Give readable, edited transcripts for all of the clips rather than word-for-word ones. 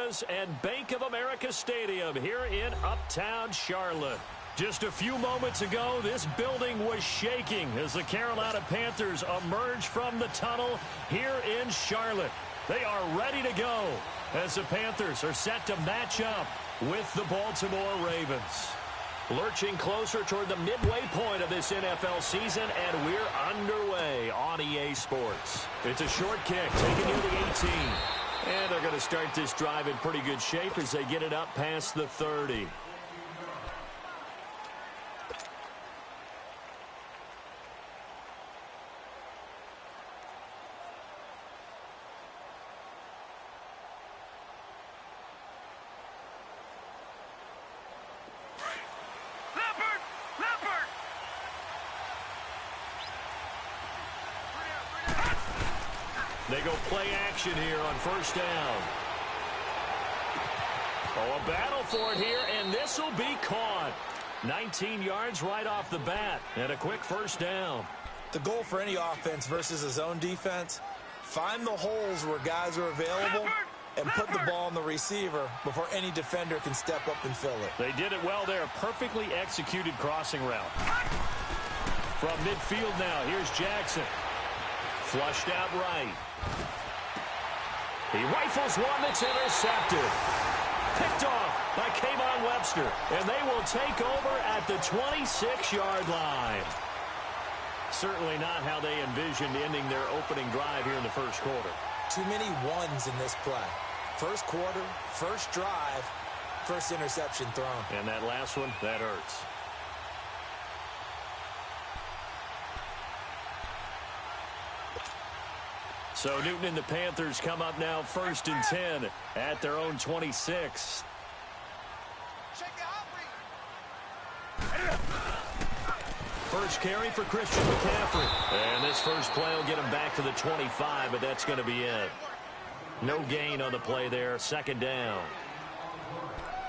is and Bank of America Stadium here in Uptown Charlotte. Just a few moments ago, this building was shaking as the Carolina Panthers emerge from the tunnel here in Charlotte. They are ready to go as the Panthers are set to match up with the Baltimore Ravens. Lurching closer toward the midway point of this NFL season, and we're underway on EA Sports. It's a short kick, taken near the 18. And they're going to start this drive in pretty good shape as they get it up past the 30. They go play action here on first down. Oh, a battle for it here, and this will be caught. 19 yards right off the bat, and a quick first down. The goal for any offense versus a zone defense, find the holes where guys are available and put the ball on the receiver before any defender can step up and fill it. They did it well there. Perfectly executed crossing route. From midfield now, here's Jackson. Flushed out right. He rifles one that's intercepted. Picked off by Kayvon Webster. And they will take over at the 26-yard line. Certainly not how they envisioned ending their opening drive here in the first quarter. Too many ones in this play. First quarter, first drive, first interception thrown. And that last one, that hurts. So Newton and the Panthers come up now 1st and 10 at their own 26. First carry for Christian McCaffrey. And this first play will get him back to the 25, but that's going to be it. No gain on the play there. Second down.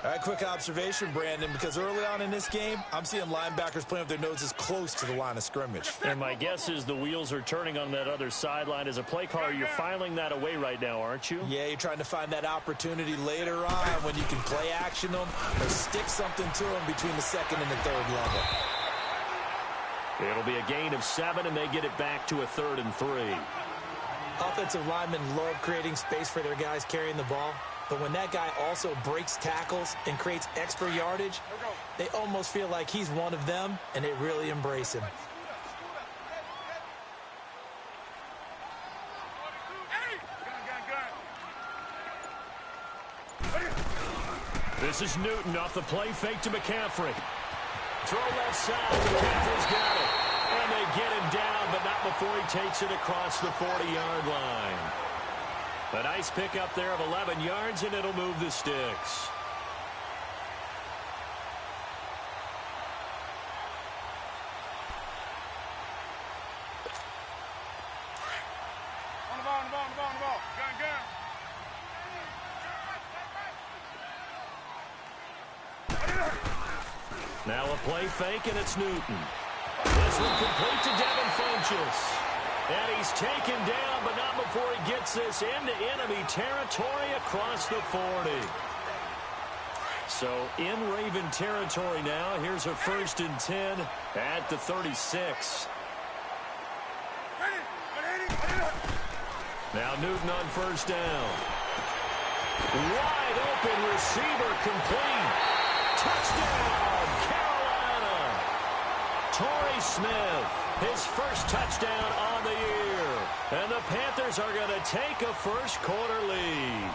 All right, quick observation, Brandon, because early on in this game, I'm seeing linebackers playing with their noses close to the line of scrimmage. And my guess is the wheels are turning on that other sideline. As a play caller, you're filing that away right now, aren't you? Yeah, you're trying to find that opportunity later on when you can play action them or stick something to them between the second and the third level. It'll be a gain of 7, and they get it back to a 3rd and 3. Offensive linemen love creating space for their guys carrying the ball. But when that guy also breaks tackles and creates extra yardage, they almost feel like he's one of them, and they really embrace him. This is Newton off the play fake to McCaffrey. Throw left side. McCaffrey's got it. And they get him down, but not before he takes it across the 40-yard line. A nice pickup there of 11 yards, and it'll move the sticks. On the ball. Gun. Now a play fake, and it's Newton. This one complete to Devin Funchess. And he's taken down, but not before he gets this into enemy territory across the 40. So in Raven territory now. Here's a 1st and 10 at the 36. Now Newton on first down. Wide open receiver complete. Touchdown, Carolina. Torrey Smith. His first touchdown on the year. And the Panthers are going to take a first quarter lead.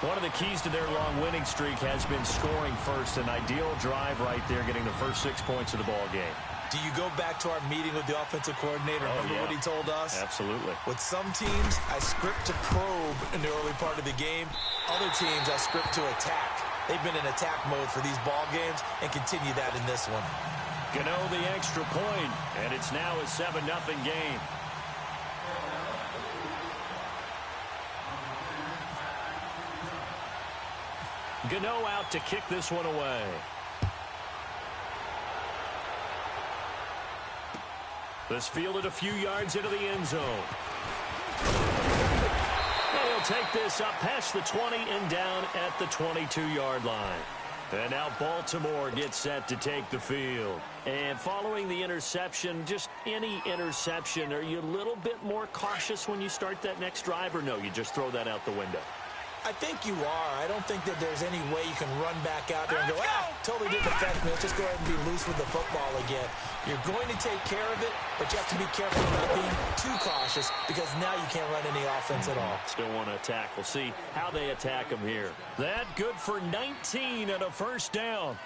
One of the keys to their long winning streak has been scoring first. An ideal drive right there, getting the first 6 points of the ball game. Do you go back to our meeting with the offensive coordinator? Remember what he told us? Absolutely. With some teams, I script to probe in the early part of the game. Other teams, I script to attack. They've been in attack mode for these ball games and continue that in this one. Gano the extra point, and it's now a 7-0 game. Gano out to kick this one away. This fielded a few yards into the end zone. And he'll take this up past the 20 and down at the 22-yard line. And now Baltimore gets set to take the field. And following the interception, just any interception, are you a little bit more cautious when you start that next drive, or no, you just throw that out the window? I think you are. I don't think that there's any way you can run back out there and go, totally didn't affect me. Let's just go ahead and be loose with the football again. You're going to take care of it, but you have to be careful about being too cautious because now you can't run any offense at all. Still want to attack. We'll see how they attack them here. That good for 19 and a first down.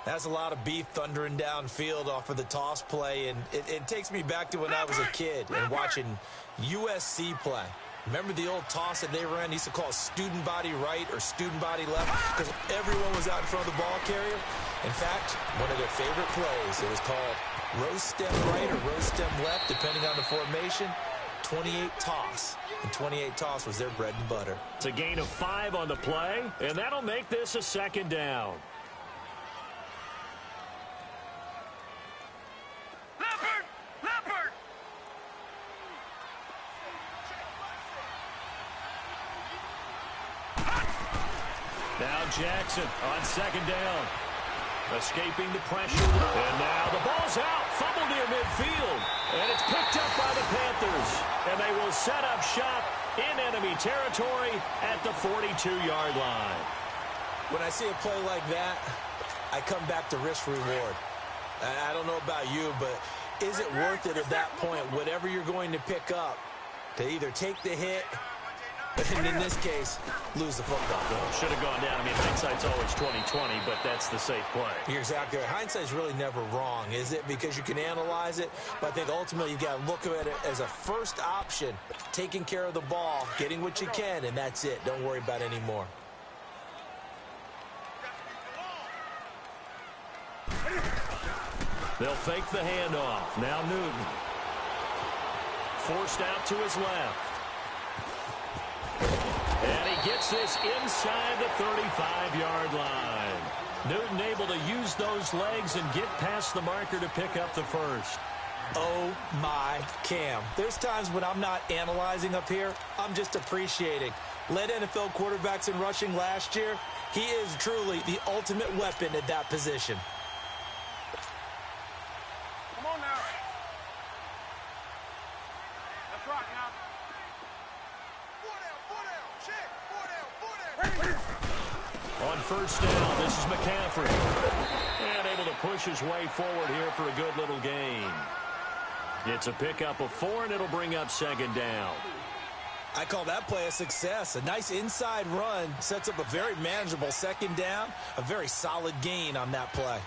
That's a lot of beef thundering downfield off of the toss play, and it takes me back to when I was a kid and watching USC play. Remember the old toss that they ran? They used to call it student body right or student body left because everyone was out in front of the ball carrier. In fact, one of their favorite plays, it was called rose stem right or rose stem left, depending on the formation. 28 toss. And 28 toss was their bread and butter. It's a gain of 5 on the play, and that'll make this a second down. Now Jackson on second down. Escaping the pressure. And now the ball's out. Fumble near midfield. And it's picked up by the Panthers. And they will set up shop in enemy territory at the 42-yard line. When I see a play like that, I come back to risk reward. I don't know about you, but is it worth it at that point, whatever you're going to pick up, to either take the hit, and in this case, lose the football? Well, should have gone down. I mean, hindsight's always 20/20, but that's the safe play. You're exactly right. Hindsight's really never wrong, is it? Because you can analyze it, but I think ultimately you got to look at it as a first option, taking care of the ball, getting what you can, and that's it. Don't worry about any more. They'll fake the handoff. Now Newton. Forced out to his left. And he gets this inside the 35-yard line. Newton able to use those legs and get past the marker to pick up the first. Oh, my Cam. There's times when I'm not analyzing up here. I'm just appreciating. Led NFL quarterbacks in rushing last year. He is truly the ultimate weapon at that position. Come on now. That's right now. On first down, this is McCaffrey. And able to push his way forward here for a good little gain. It's a pickup of 4, and it'll bring up second down. I call that play a success. A nice inside run sets up a very manageable second down. A very solid gain on that play.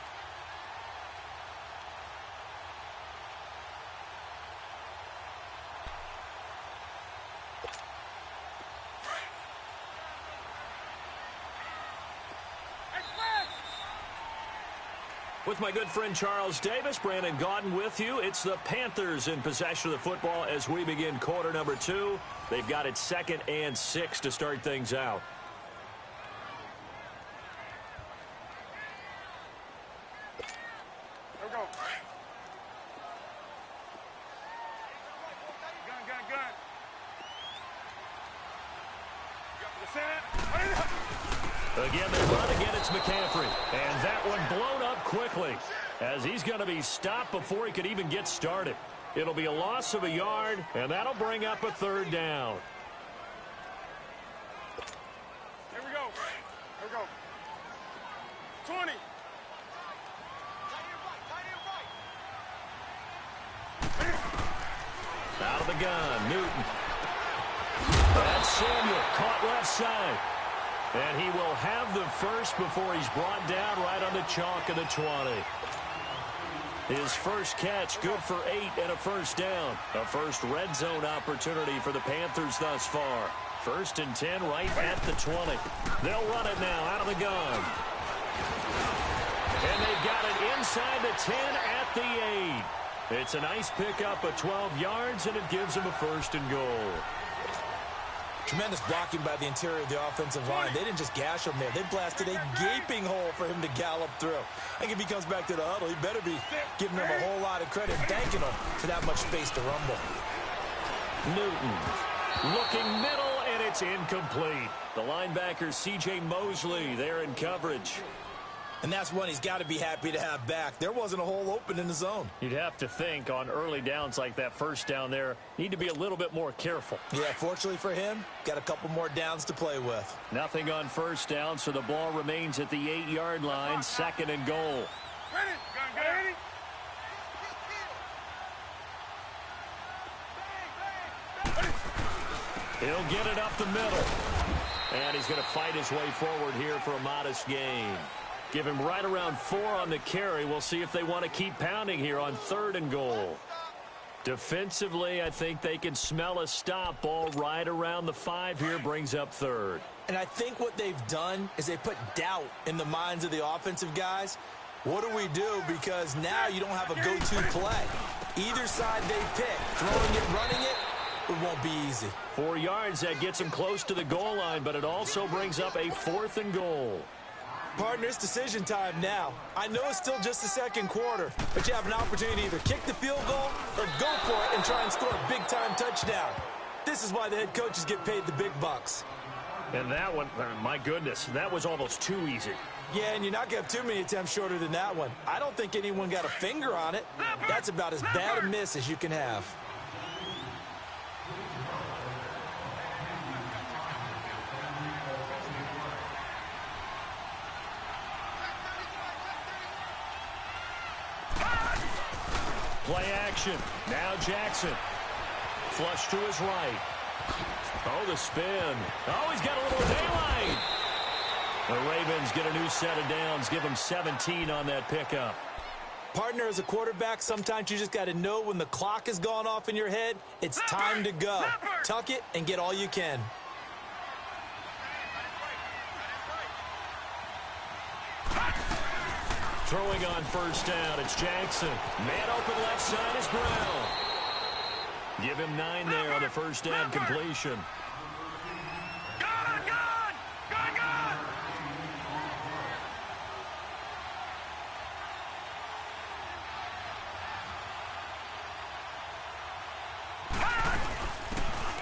With my good friend Charles Davis, Brandon Gaudin with you. It's the Panthers in possession of the football as we begin quarter number 2. They've got it 2nd and 6 to start things out. Here we go. Gun. Again, they run again. It's McCaffrey. And that one blown up quickly as he's going to be stopped before he could even get started. It'll be a loss of a yard, and that'll bring up a third down. Here we go. 20. Out of the gun, Newton. That's Samuel, caught left side. And he will have the first before he's brought down right on the chalk of the 20. His first catch, good for 8 and a first down. A first red zone opportunity for the Panthers thus far. 1st and 10 right at the 20. They'll run it now out of the gun. And they've got it inside the 10 at the 8. It's a nice pickup of 12 yards, and it gives them a 1st and goal. Tremendous blocking by the interior of the offensive line. They didn't just gash him there. They blasted a gaping hole for him to gallop through. I think if he comes back to the huddle, he better be giving them a whole lot of credit, thanking them for that much space to rumble. Newton looking middle, and it's incomplete. The linebacker, C.J. Mosley, there in coverage. And that's one he's got to be happy to have back. There wasn't a hole open in the zone. You'd have to think on early downs like that first down there, need to be a little bit more careful. Yeah, fortunately for him, got a couple more downs to play with. Nothing on first down, so the ball remains at the 8-yard line, 2nd and goal. Ready? He'll get it up the middle. And he's going to fight his way forward here for a modest gain. Give him right around 4 on the carry. We'll see if they want to keep pounding here on 3rd and goal. Defensively, I think they can smell a stop. Ball right around the 5 here, brings up 3rd. And I think what they've done is they put doubt in the minds of the offensive guys. What do we do? Because now you don't have a go-to play. Either side they pick, throwing it, running it, it won't be easy. 4 yards, that gets him close to the goal line, but it also brings up a 4th and goal. Partner, it's decision time now. I know it's still just the second quarter, but you have an opportunity to either kick the field goal or go for it and try and score a big-time touchdown. This is why the head coaches get paid the big bucks. And that one, my goodness, that was almost too easy. Yeah, and you're not going to have too many attempts shorter than that one. I don't think anyone got a finger on it. That's about as bad a miss as you can have. Play action. Now Jackson. Flush to his right. Oh, the spin. Oh, he's got a little daylight. The Ravens get a new set of downs. Give them 17 on that pickup. Partner, as a quarterback, sometimes you just got to know when the clock has gone off in your head, it's time to go. Tuck it and get all you can. Throwing on first down, it's Jackson. Man open left side is Brown. Give him 9 there on the first down completion.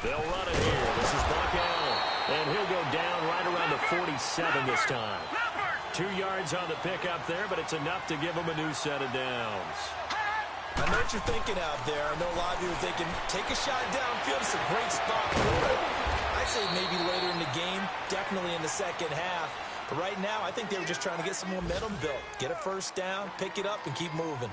They'll run it here. This is Buck Allen. And he'll go down right around the 47 this time. 2 yards on the pickup there, but it's enough to give him a new set of downs. I know what you're thinking out there. I know a lot of you are thinking, take a shot downfield. It's a great spot for it. I'd say maybe later in the game, definitely in the second half. But right now, I think they were just trying to get some momentum built. Get a first down, pick it up, and keep moving.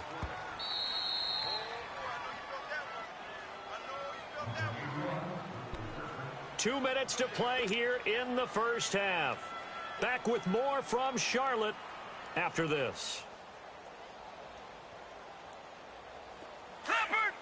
Two minutes to play here in the first half. Back with more from Charlotte after this. Leopard!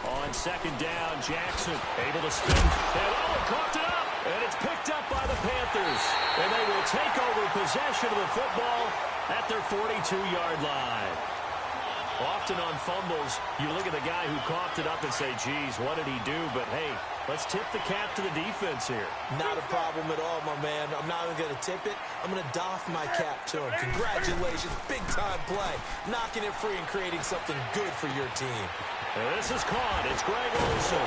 On second down, Jackson able to spin. And caught it up. And it's picked up by the Panthers. And they will take over possession of the football at their 42-yard line. Often on fumbles, you look at the guy who coughed it up and say, geez, what did he do? But, hey, let's tip the cap to the defense here. Not a problem at all, my man. I'm not even going to tip it. I'm going to doff my cap to him. Congratulations. Big-time play. Knocking it free and creating something good for your team. And this is caught. It's Greg Olsen.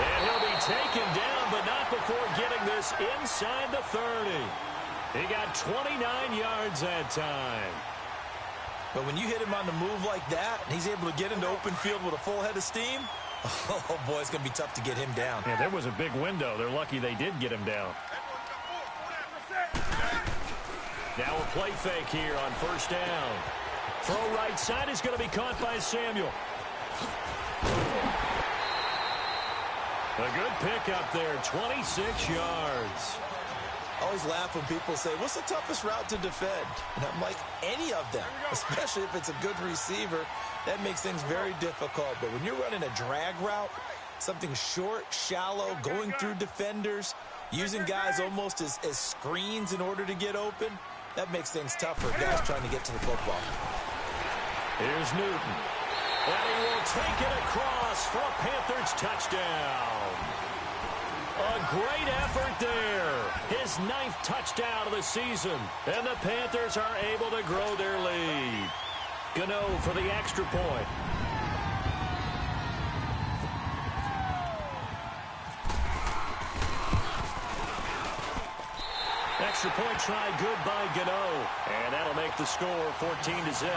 And he'll be taken down, but not before getting this inside the 30. He got 29 yards that time. But when you hit him on the move like that, and he's able to get into open field with a full head of steam, oh, boy, it's going to be tough to get him down. Yeah, there was a big window. They're lucky they did get him down. Now a play fake here on first down. Throw right side is going to be caught by Samuel. A good pickup there, 26 yards. I always laugh when people say, what's the toughest route to defend? And I'm like, any of them, especially if it's a good receiver. That makes things very difficult. But when you're running a drag route, something short, shallow, going through defenders, using guys almost as screens in order to get open, that makes things tough for guys trying to get to the football. Here's Newton. And he will take it across for a Panthers touchdown. A great effort there. His 9th touchdown of the season. And the Panthers are able to grow their lead. Gano for the extra point. Extra point try good by Gano. And that'll make the score 14-0.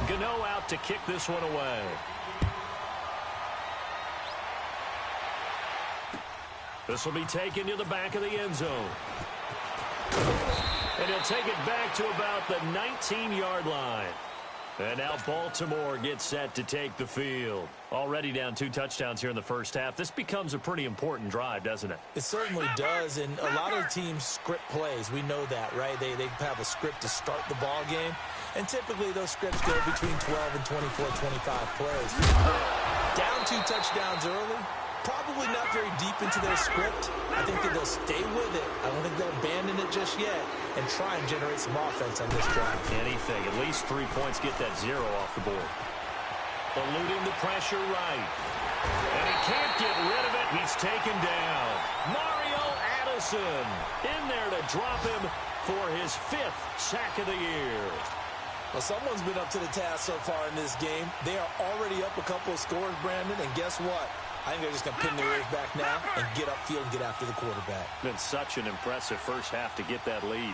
Gano out to kick this one away. This will be taken to the back of the end zone. And he'll take it back to about the 19-yard line. And now Baltimore gets set to take the field. Already down 2 touchdowns here in the first half. This becomes a pretty important drive, doesn't it? It certainly does, and a lot of teams script plays. We know that, right? They have a script to start the ball game, and typically those scripts go between 12 and 24, 25 plays. Down 2 touchdowns early, probably not very deep into their script. I think that they'll stay with it. I don't think they'll abandon it just yet and try and generate some offense on this drive. Anything. At least 3 points. Get that 0 off the board. Eluding the pressure right. And he can't get rid of it. He's taken down. Mario Addison in there to drop him for his 5th sack of the year. Well, someone's been up to the task so far in this game. They are already up a couple of scores, Brandon, and guess what? I think they're just going to pin their ears back now and get upfield and get after the quarterback. Been such an impressive first half to get that lead.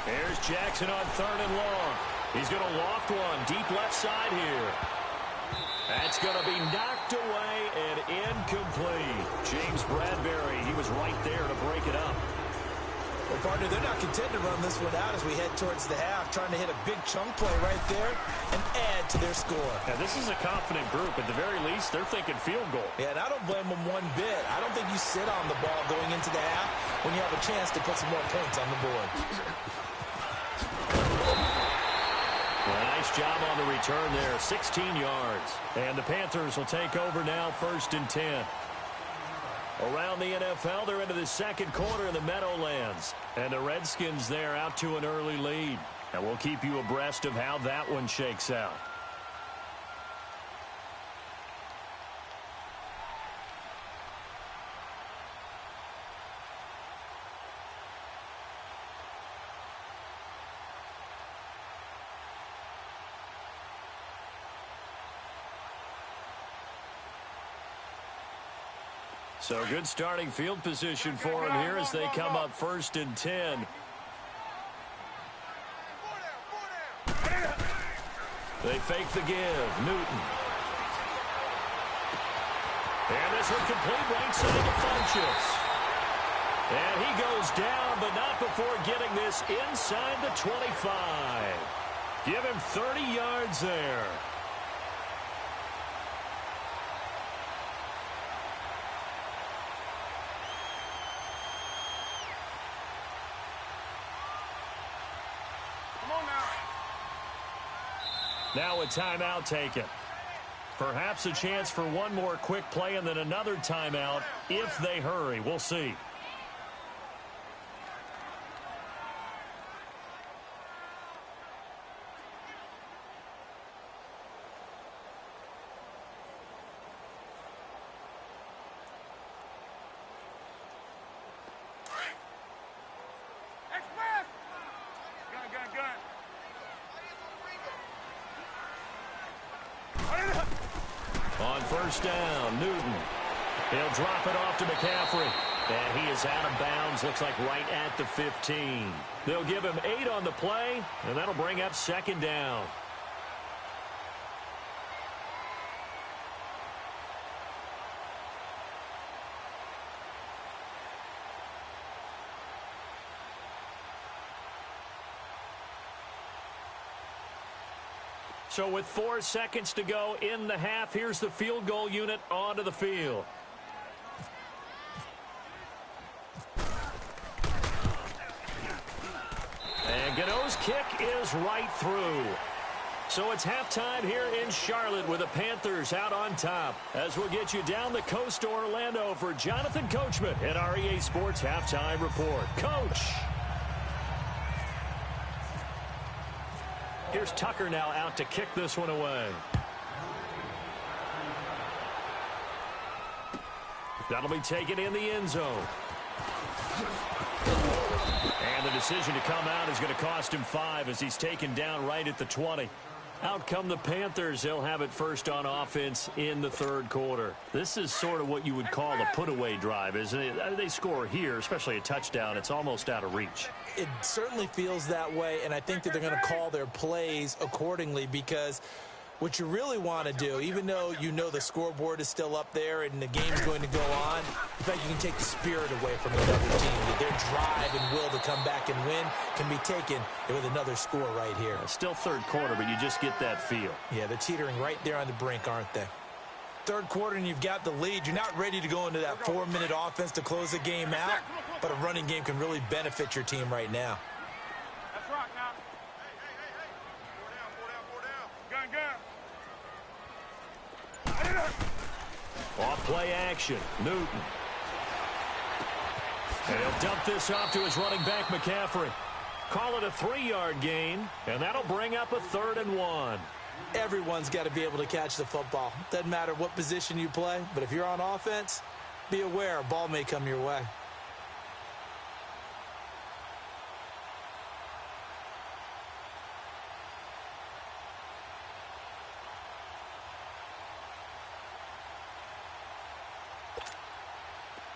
Here's Jackson on 3rd and long. He's going to loft one deep left side here. That's going to be knocked away and incomplete. James Bradbury, he was right there to break it up. Well, partner, they're not content to run this one out as we head towards the half, trying to hit a big chunk play right there and add to their score. Now, this is a confident group. At the very least, they're thinking field goal. Yeah, and I don't blame them one bit. I don't think you sit on the ball going into the half when you have a chance to put some more points on the board. Well, nice job on the return there, 16 yards. And the Panthers will take over now, 1st and 10. Around the NFL, they're into the second quarter in the Meadowlands. And the Redskins there out to an early lead. And we'll keep you abreast of how that one shakes out. So good starting field position for them here as they come up 1st and 10. They fake the give. Newton. And this one complete right side to Funchess. And he goes down, but not before getting this inside the 25. Give him 30 yards there. Now a timeout taken. Perhaps a chance for one more quick play and then another timeout if they hurry. We'll see. On 1st down, Newton. He'll drop it off to McCaffrey. And he is out of bounds, looks like right at the 15. They'll give him 8 on the play, and that'll bring up 2nd down. So with 4 seconds to go in the half, here's the field goal unit onto the field. And Gano's kick is right through. So it's halftime here in Charlotte with the Panthers out on top. As we'll get you down the coast to Orlando for Jonathan Coachman at our EA Sports Halftime Report. Coach! Here's Tucker now out to kick this one away. That'll be taken in the end zone. And the decision to come out is going to cost him 5 as he's taken down right at the 20. Out come the Panthers. They'll have it first on offense in the third quarter. This is sort of what you would call a put-away drive, isn't it? They score here, especially a touchdown. It's almost out of reach. It certainly feels that way, and I think that they're going to call their plays accordingly because what you really want to do, even though you know the scoreboard is still up there and the game's going to go on, in fact, you can take the spirit away from another team. Their drive and will to come back and win can be taken with another score right here. It's still third quarter, but you just get that feel. Yeah, they're teetering right there on the brink, aren't they? Third quarter and you've got the lead. You're not ready to go into that 4-minute offense to close the game out, but a running game can really benefit your team right now. That's right now. Gun. Off play action. Newton. And he'll dump this off to his running back, McCaffrey. Call it a 3-yard gain, and that'll bring up a 3rd and 1. Everyone's got to be able to catch the football. Doesn't matter what position you play, but if you're on offense, be aware a ball may come your way.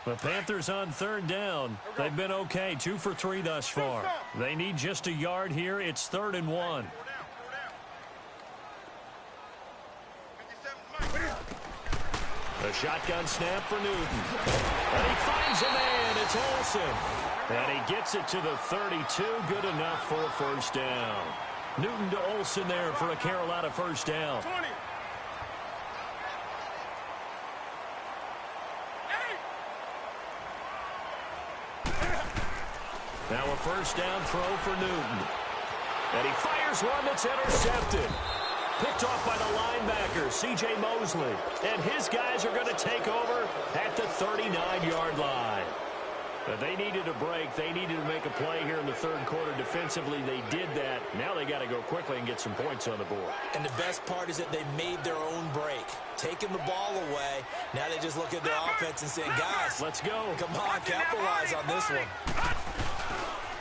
The Panthers on 3rd down. They've been okay, 2 for 3 thus far. They need just a yard here. It's 3rd and 1. A shotgun snap for Newton. And he finds a man. It's Olsen. And he gets it to the 32. Good enough for a first down. Newton to Olsen there for a Carolina first down. 20. Now a first down throw for Newton. And he fires one that's intercepted. Picked off by the linebacker, C.J. Mosley. And his guys are going to take over at the 39-yard line. But they needed a break. They needed to make a play here in the third quarter. Defensively, they did that. Now they got to go quickly and get some points on the board. And the best part is that they made their own break. Taking the ball away. Now they just look at their offense and saying, guys, let's go. Come on, capitalize on this one.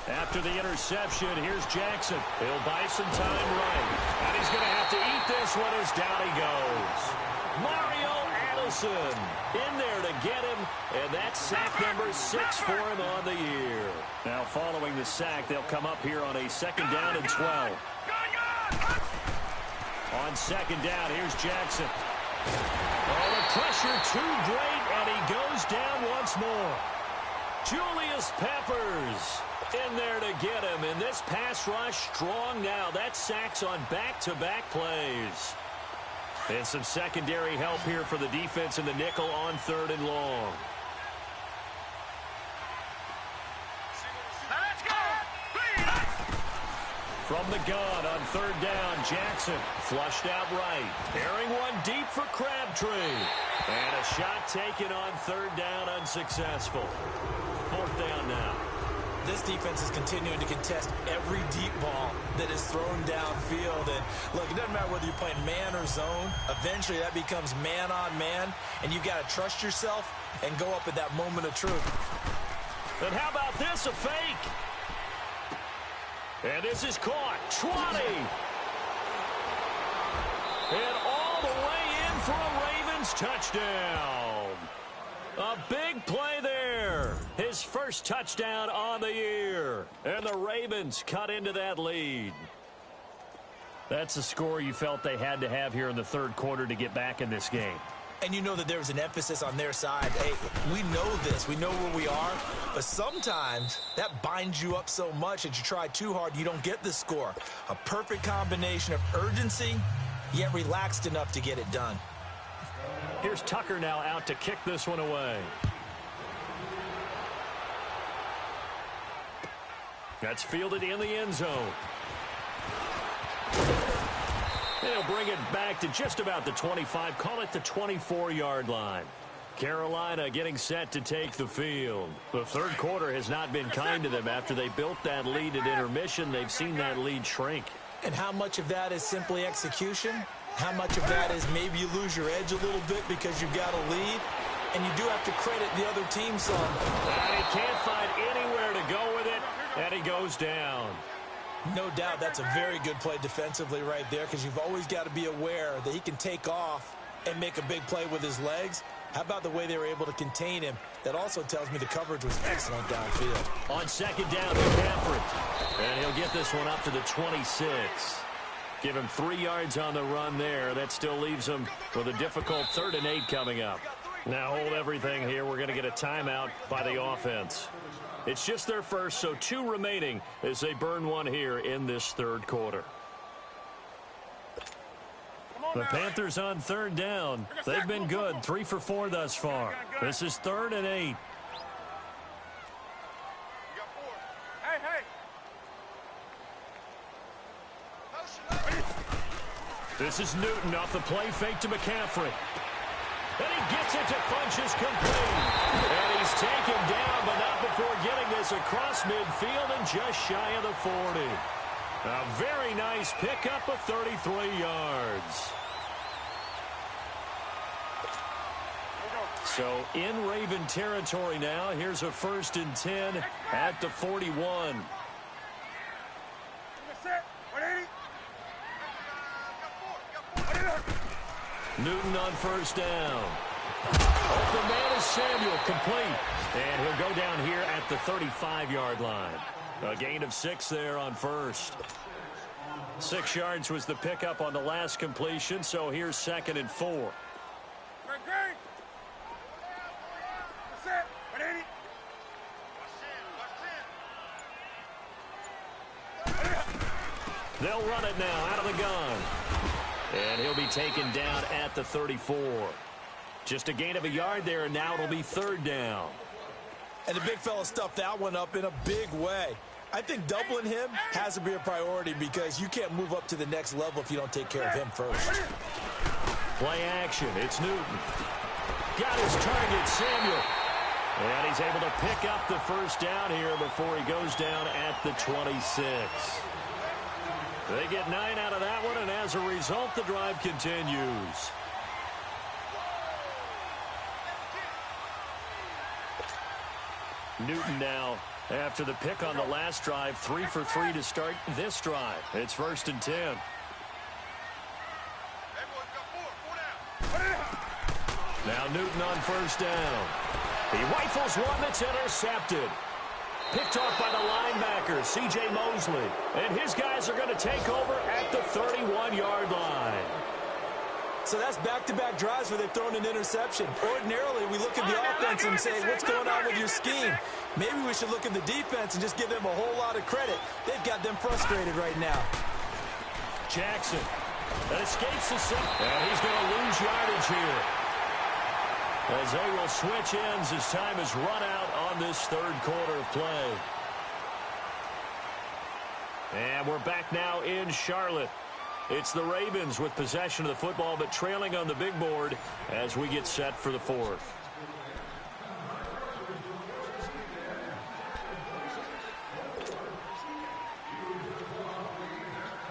After the interception, here's Jackson. He'll buy some time right. And he's going to have to eat this one as down he goes. Mario Addison in there to get him. And that's sack number 6 for him on the year. Now following the sack, they'll come up here on a 2nd down and 12. On 2nd down, here's Jackson. Oh, the pressure too great, and he goes down once more. Julius Peppers in there to get him, and this pass rush strong now. That's sacks on back-to-back plays. And some secondary help here for the defense in the nickel on 3rd and long. Let's go. From the gun on 3rd down, Jackson flushed out right. Airing one deep for Crabtree. And a shot taken on 3rd down, unsuccessful. 4th down now. This defense is continuing to contest every deep ball that is thrown downfield. And look, it doesn't matter whether you're playing man or zone. Eventually that becomes man on man, and you've got to trust yourself and go up at that moment of truth. And how about this, a fake? And this is caught. 20. And all the way in for a Ravens touchdown. A big play there. His first touchdown on the year. And the Ravens cut into that lead. That's a score you felt they had to have here in the third quarter to get back in this game. And you know that there was an emphasis on their side. Hey, we know this. We know where we are. But sometimes that binds you up so much that you try too hard, you don't get the score. A perfect combination of urgency, yet relaxed enough to get it done. Here's Tucker now out to kick this one away. That's fielded in the end zone. They'll bring it back to just about the 25. Call it the 24-yard line. Carolina getting set to take the field. The third quarter has not been kind to them. After they built that lead at intermission, they've seen that lead shrink. And how much of that is simply execution? How much of that is maybe you lose your edge a little bit because you've got a lead? and you do have to credit the other team some. And he can't find anywhere to go with it, and he goes down. No doubt that's a very good play defensively right there, because you've always got to be aware that he can take off and make a big play with his legs. How about the way they were able to contain him? That also tells me the coverage was excellent downfield. On second down, McCaffrey. And he'll get this one up to the 26. Give him 3 yards on the run there. That still leaves him with a difficult 3rd and 8 coming up. Now hold everything here. We're going to get a timeout by the offense. It's just their first, so 2 remaining as they burn one here in this 3rd quarter. The Panthers on 3rd down. They've been good, 3 for 4 thus far. This is 3rd and 8. This is Newton off the play fake to McCaffrey. And he gets it to Funchess complete. And he's taken down, but not before getting this across midfield and just shy of the 40. A very nice pickup of 33 yards. So in Raven territory now. Here's a 1st and 10 at the 41. Newton on 1st down. Open man is Samuel, complete. And he'll go down here at the 35-yard line. A gain of 6 there on 1st. 6 yards was the pickup on the last completion, so here's 2nd and 4. They'll run it now out of the gun. And he'll be taken down at the 34. Just a gain of a yard there, and now it'll be 3rd down. And the big fella stuffed that one up in a big way. I think doubling him has to be a priority, because you can't move up to the next level if you don't take care of him first. Play action. It's Newton. Got his target, Samuel. And he's able to pick up the 1st down here before he goes down at the 26. They get 9 out of that one, and as a result, the drive continues. Newton now, after the pick on the last drive, 3 for 3 to start this drive. It's 1st and 10. Now Newton on 1st down. He rifles one that's intercepted. Picked off by the linebacker, C.J. Mosley. And his guys are going to take over at the 31-yard line. So that's back-to-back drives where they've thrown an interception. Ordinarily, we look at the offense and say, what's going on with your scheme? Maybe we should look at the defense and just give them a whole lot of credit. They've got them frustrated right now. Jackson that escapes the sack. And he's going to lose yardage here, as they will switch ends as time is run out on this 3rd quarter of play. And we're back now in Charlotte. It's the Ravens with possession of the football, but trailing on the big board as we get set for the 4th.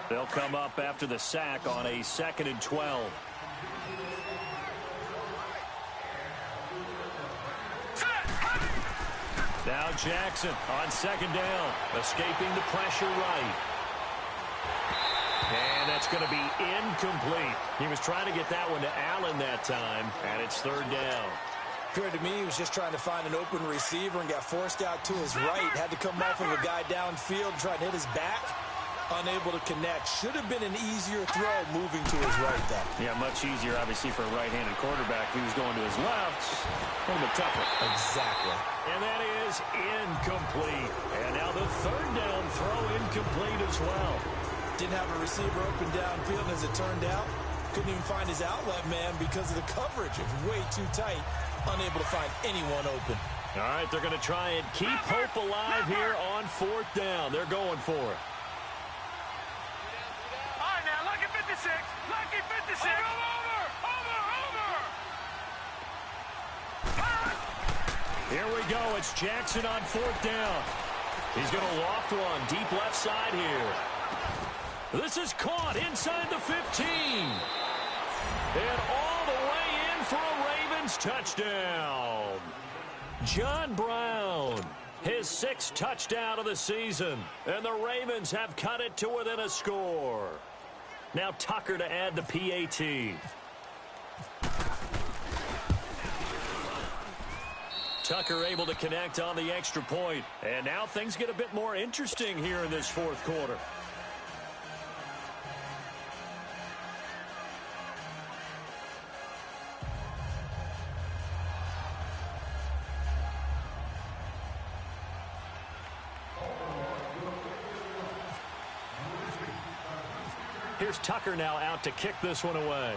They'll come up after the sack on a 2nd and 12. Now Jackson on 2nd down, escaping the pressure right. And that's going to be incomplete. He was trying to get that one to Allen that time, and it's 3rd down. Appeared to me he was just trying to find an open receiver and got forced out to his right. Had to come off of a guy downfield, try to hit his back. Unable to connect. Should have been an easier throw moving to his right, though. Yeah, much easier, obviously, for a right-handed quarterback. If he was going to his left, a little bit tougher. Exactly. And that is incomplete. And now the 3rd down throw incomplete as well. Didn't have a receiver open downfield, and as it turned out, couldn't even find his outlet man because of the coverage. It was way too tight. Unable to find anyone open. All right, they're going to try and keep hope alive here on 4th down. They're going for it. Lucky 56. Over. Here we go. It's Jackson on 4th down. He's going to loft one deep left side here. This is caught inside the 15. And all the way in for a Raven Ravens touchdown. John Brown, his 6th touchdown of the season. And the Ravens have cut it to within a score. Now Tucker to add the PAT. Tucker able to connect on the extra point. And now things get a bit more interesting here in this 4th quarter. Here's Tucker now out to kick this one away.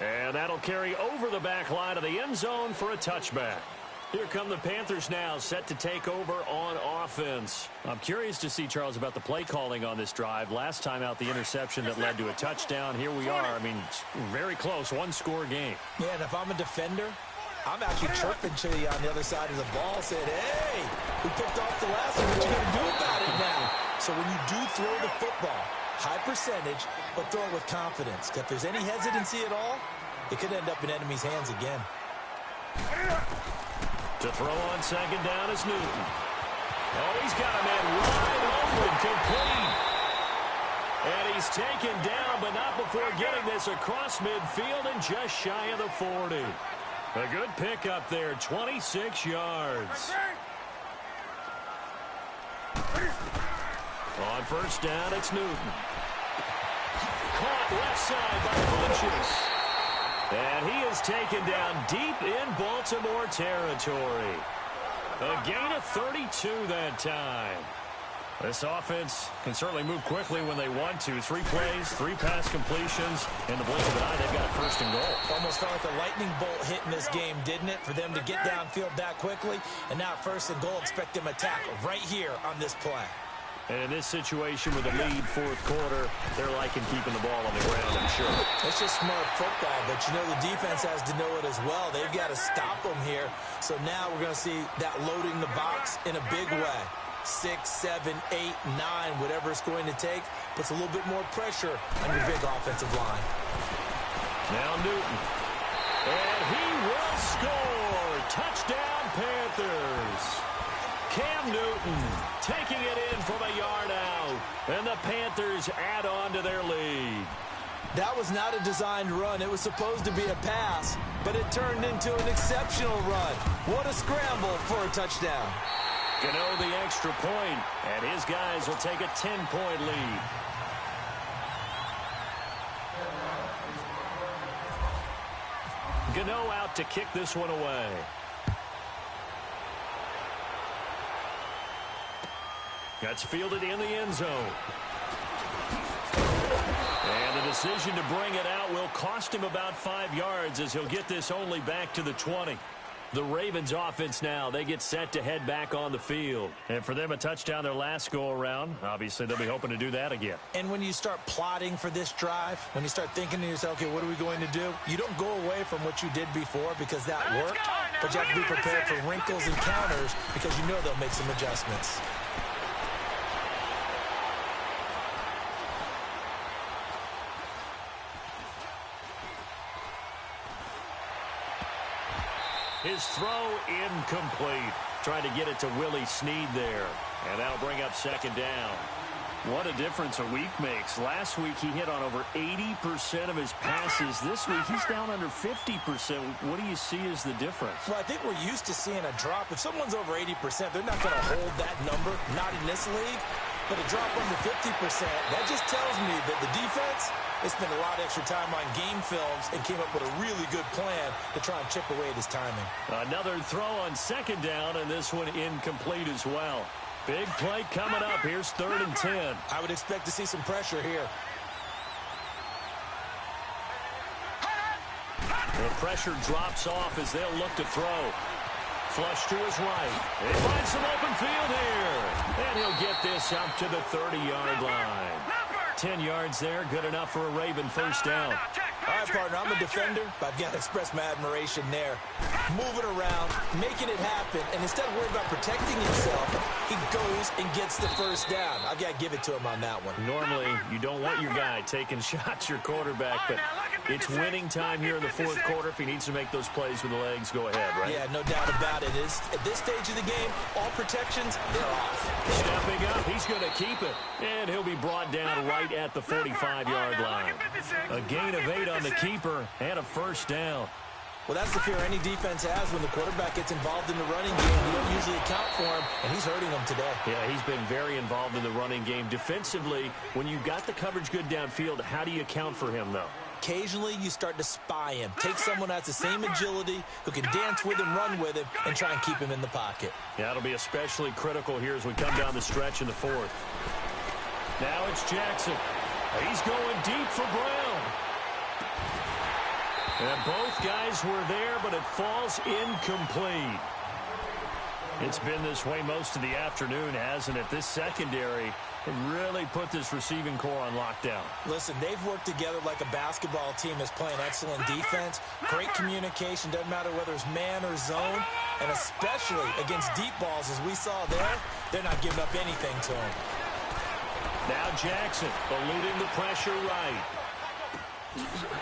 And that'll carry over the back line of the end zone for a touchback. Here come the Panthers now, set to take over on offense. I'm curious to see, Charles, about the play calling on this drive. Last time out, the interception that led to a touchdown. Here we are. I mean, very close, one-score game. Yeah, and if I'm a defender, I'm actually chirping to you on the other side of the ball, saying, hey, we picked off the last one. What you going to do about it now? So when you do throw the football, high percentage, but throw it with confidence. If there's any hesitancy at all, it could end up in enemy's hands again. To throw on second down is Newton. Oh, he's got a man wide open, complete. And he's taken down, but not before getting this across midfield and just shy of the 40. A good pickup there, 26 yards. On first down, it's Newton. Caught left side by Funchess. And he is taken down deep in Baltimore territory. A gain of 32 that time. This offense can certainly move quickly when they want to. 3 plays, 3 pass completions. In the blink of an eye, they've got a first and goal. Almost felt like a lightning bolt hit in this game, didn't it? For them to get downfield that quickly. And now first and goal, expect them to tackle right here on this play. And in this situation with a lead 4th quarter, they're liking keeping the ball on the ground, I'm sure. It's just smart football, but you know the defense has to know it as well. They've got to stop them here. So now we're going to see that loading the box in a big way. 6, 7, 8, 9, whatever it's going to take, puts a little bit more pressure on your big offensive line. Now Newton. And he will score. Touchdown, Panthers. Cam Newton taking it in from a yard out. And the Panthers add on to their lead. That was not a designed run. It was supposed to be a pass, but it turned into an exceptional run. What a scramble for a touchdown. Gano the extra point, and his guys will take a 10-point lead. Gano out to kick this one away. That's fielded in the end zone. And the decision to bring it out will cost him about 5 yards as he'll get this only back to the 20. The Ravens offense now, they get set to head back on the field. And for them, a touchdown their last go-around. Obviously, they'll be hoping to do that again. And when you start plotting for this drive, when you start thinking to yourself, okay, what are we going to do? You don't go away from what you did before because that worked. But you have to be prepared for wrinkles and counters because you know they'll make some adjustments. His throw incomplete. Trying to get it to Willie Snead there. And that'll bring up second down. What a difference a week makes. Last week he hit on over 80% of his passes. This week he's down under 50%. What do you see as the difference? Well, I think we're used to seeing a drop. If someone's over 80%, they're not going to hold that number. Not in this league. But a drop under 50%, that just tells me that the defense, they spent a lot of extra time on game films and came up with a really good plan to try and chip away at his timing. Another throw on second down, and this one incomplete as well. Big play coming up. Here's 3rd and 10. I would expect to see some pressure here. The pressure drops off as they'll look to throw. Flush to his right. He finds some open field here. And he'll get this up to the 30-yard line. 10 yards there, good enough for a Raven first down. All right, partner, I'm a defender, but I've got to express my admiration there. Moving around, making it happen, and instead of worrying about protecting himself, he goes and gets the first down. I've got to give it to him on that one. Normally, you don't want your guy taking shots, your quarterback, but it's winning time here in the fourth quarter. If he needs to make those plays with the legs, go ahead, right? Yeah, no doubt about it. At this stage of the game, all protections, they're off. Stepping up, he's going to keep it. And he'll be brought down right at the 45-yard line. A gain of 8 on the keeper and a first down. Well, that's the fear any defense has when the quarterback gets involved in the running game. You don't usually account for him, and he's hurting them today. Yeah, he's been very involved in the running game. Defensively, when you've got the coverage good downfield, how do you account for him, though? Occasionally, you start to spy him. Take someone that's the same agility, who can dance with him, run with him, and try and keep him in the pocket. Yeah, it'll be especially critical here as we come down the stretch in the fourth. Now it's Jackson. He's going deep for Brown. And both guys were there, but it falls incomplete. It's been this way most of the afternoon, hasn't it? This secondary really put this receiving core on lockdown. Listen, they've worked together like a basketball team that's playing excellent defense. Great communication, doesn't matter whether it's man or zone. And especially against deep balls, as we saw there, they're not giving up anything to him. Now Jackson eluding the pressure right.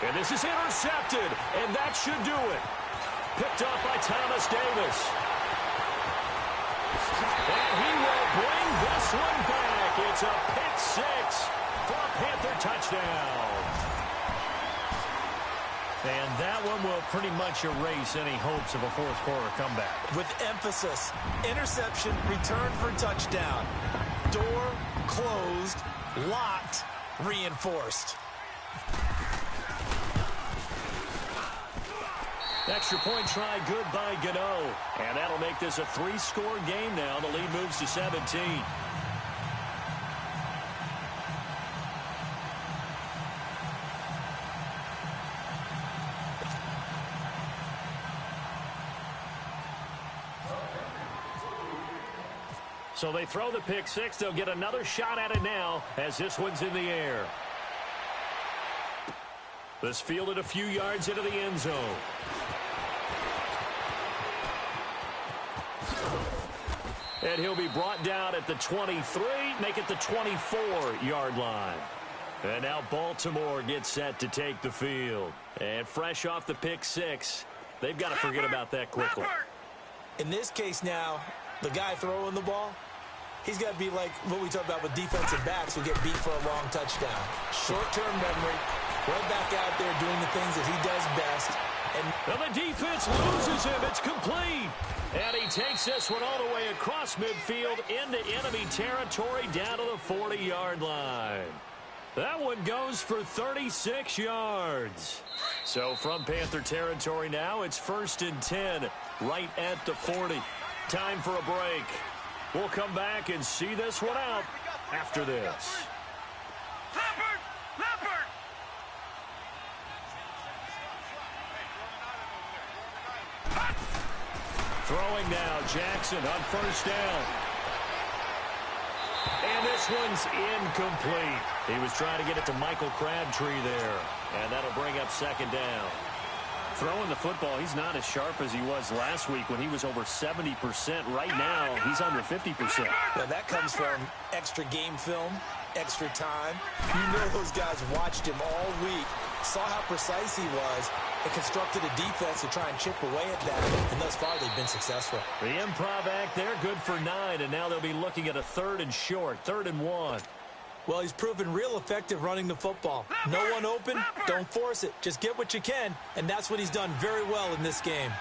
And this is intercepted, and that should do it. Picked off by Thomas Davis. And he will bring this one back. It's a pick six for a Panther touchdown. And that one will pretty much erase any hopes of a fourth quarter comeback. With emphasis, interception, return for touchdown. Door closed, locked, reinforced. Extra point try good by Gano. And that'll make this a 3-score game now. The lead moves to 17. So they throw the pick six. They'll get another shot at it now as this one's in the air. This fielded a few yards into the end zone. And he'll be brought down at the 23, make it the 24-yard line. And now Baltimore gets set to take the field. And fresh off the pick six, they've got to forget about that quickly. In this case now, the guy throwing the ball, he's got to be like what we talk about with defensive backs who get beat for a long touchdown. Short-term memory, right back out there doing the things that he does best. And the defense loses him. It's complete. And he takes this one all the way across midfield into enemy territory down to the 40-yard line. That one goes for 36 yards. So from Panther territory now, it's 1st and 10 right at the 40. Time for a break. We'll come back and see this one out after this. Throwing now, Jackson on 1st down. And this one's incomplete. He was trying to get it to Michael Crabtree there. And that'll bring up 2nd down. Throwing the football, he's not as sharp as he was last week when he was over 70%. Right now, he's under 50%. Well, that comes from extra game film, extra time. You know those guys watched him all week, saw how precise he was, and constructed a defense to try and chip away at that. And thus far, they've been successful. The improv act there, good for 9. And now they'll be looking at a 3rd and short, 3rd and 1. Well, he's proven real effective running the football. No one open, don't force it. Just get what you can, and that's what he's done very well in this game.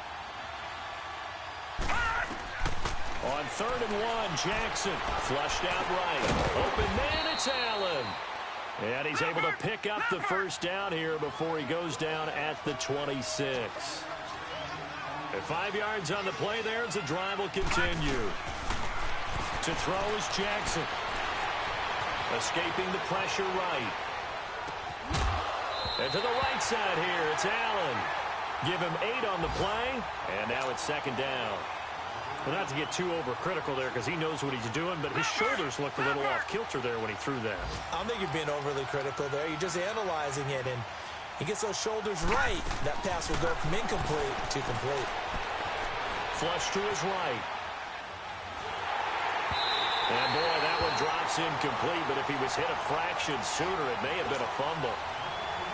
On 3rd and 1, Jackson flushed out right. Open man, it's Allen. And he's able to pick up the 1st down here before he goes down at the 26. At 5 yards on the play there as the drive will continue. To throw is Jackson. Escaping the pressure right. And to the right side here, it's Allen. Give him 8 on the play, and now it's 2nd down. Well, not to get too overcritical there because he knows what he's doing, but his shoulders looked a little off kilter there when he threw that. I don't think you're being overly critical there. You're just analyzing it, and He gets those shoulders right. That pass will go from incomplete to complete. Flush to his right. And boy, that one drops incomplete, but if he was hit a fraction sooner, it may have been a fumble.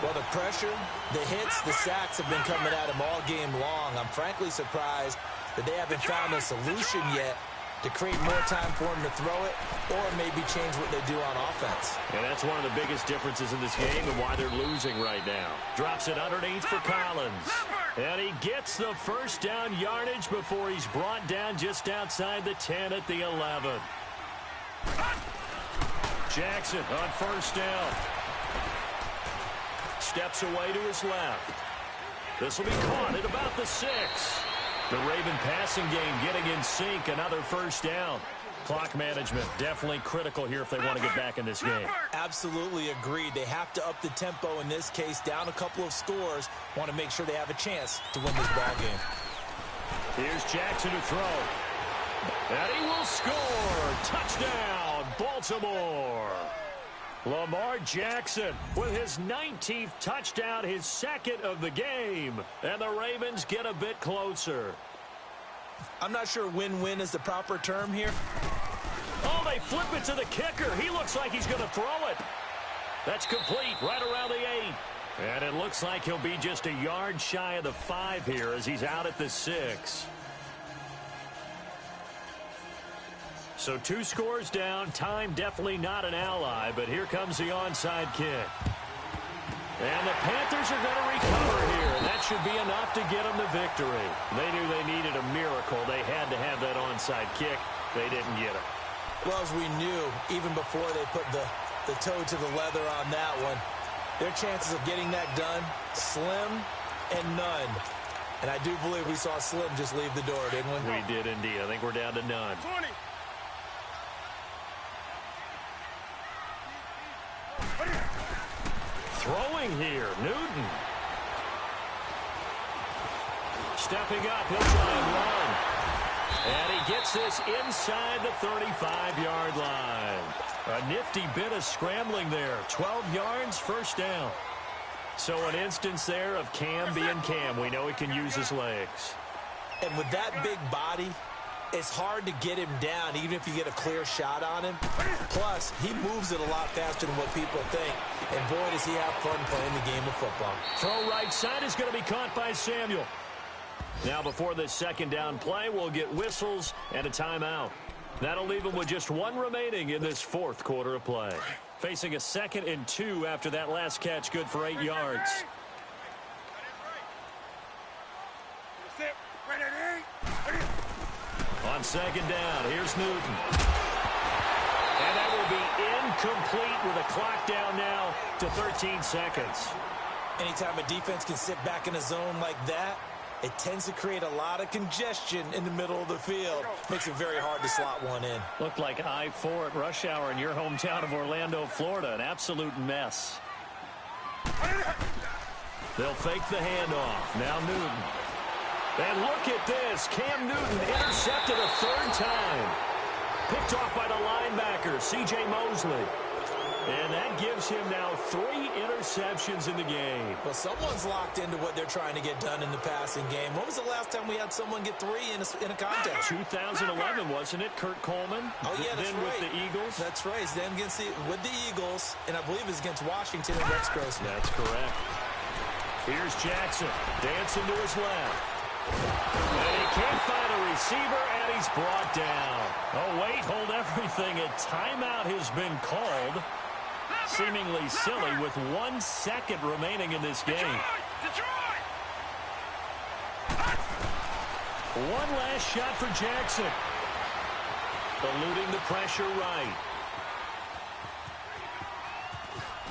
Well, the pressure, the hits, the sacks have been coming at him all game long. I'm frankly surprised that they haven't found a solution yet to create more time for him to throw it or maybe change what they do on offense. And that's one of the biggest differences in this game and why they're losing right now. Drops it underneath for Collins. And he gets the first down yardage before he's brought down just outside the 10 at the 11. Jackson on first down. Steps away to his left. This will be caught at about the 6. The Raven passing game getting in sync. Another first down. Clock management definitely critical here if they want to get back in this game. Absolutely agreed. They have to up the tempo in this case. Down a couple of scores. Want to make sure they have a chance to win this ball game. Here's Jackson to throw. And he will score. Touchdown, Baltimore. Lamar Jackson with his 19th touchdown, his second of the game. And the Ravens get a bit closer. I'm not sure win-win is the proper term here. Oh, they flip it to the kicker. He looks like he's going to throw it. That's complete right around the 8. And it looks like he'll be just a yard shy of the 5 here as he's out at the 6. So 2 scores down. Time definitely not an ally, but here comes the onside kick. And the Panthers are going to recover here. That should be enough to get them the victory. They knew they needed a miracle. They had to have that onside kick. They didn't get it. Well, as we knew, even before they put the toe to the leather on that one, their chances of getting that done, slim and none. And I do believe we saw Slim just leave the door, didn't we? We did indeed. I think we're down to none. 20. Throwing here, Newton. Stepping up, he'll try and run. And he gets this inside the 35-yard line. A nifty bit of scrambling there. 12 yards, first down. So an instance there of Cam being Cam. We know he can use his legs. And with that big body, it's hard to get him down, even if you get a clear shot on him. Plus, he moves it a lot faster than what people think. And boy, does he have fun playing the game of football. Throw right side is going to be caught by Samuel. Now, before this second down play, we'll get whistles and a timeout. That'll leave him with just 1 remaining in this 4th quarter of play. Facing a 2nd and 2 after that last catch, good for 8 yards. On second down, here's Newton. And that will be incomplete with a clock down now to 13 seconds. Anytime a defense can sit back in a zone like that, it tends to create a lot of congestion in the middle of the field. Makes it very hard to slot one in. Looked like I-4 at rush hour in your hometown of Orlando, Florida. An absolute mess. They'll fake the handoff. Now Newton. And look at this. Cam Newton intercepted a 3rd time. Picked off by the linebacker, C.J. Mosley. And that gives him now 3 interceptions in the game. Well, someone's locked into what they're trying to get done in the passing game. When was the last time we had someone get 3 in a contest? 2011, wasn't it? Kurt Coleman. Oh, yeah, that's then right. with the Eagles. That's right. Then with the Eagles, and I believe it's against Washington and Rex Grossman. That's correct. Here's Jackson dancing to his left. And he can't find a receiver, and he's brought down. Oh, wait, hold everything. A timeout has been called. Seemingly silly with 1 second remaining in this game. One last shot for Jackson. Eluding the pressure right.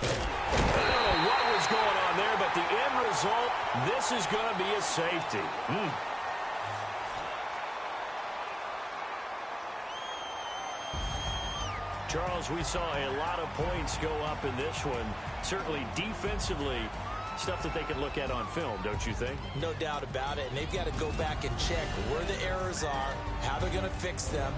I don't know what was going on there, but the end result, this is going to be a safety. Charles, we saw a lot of points go up in this one. Certainly defensively, stuff that they can look at on film, don't you think? No doubt about it. And they've got to go back and check where the errors are, how they're going to fix them,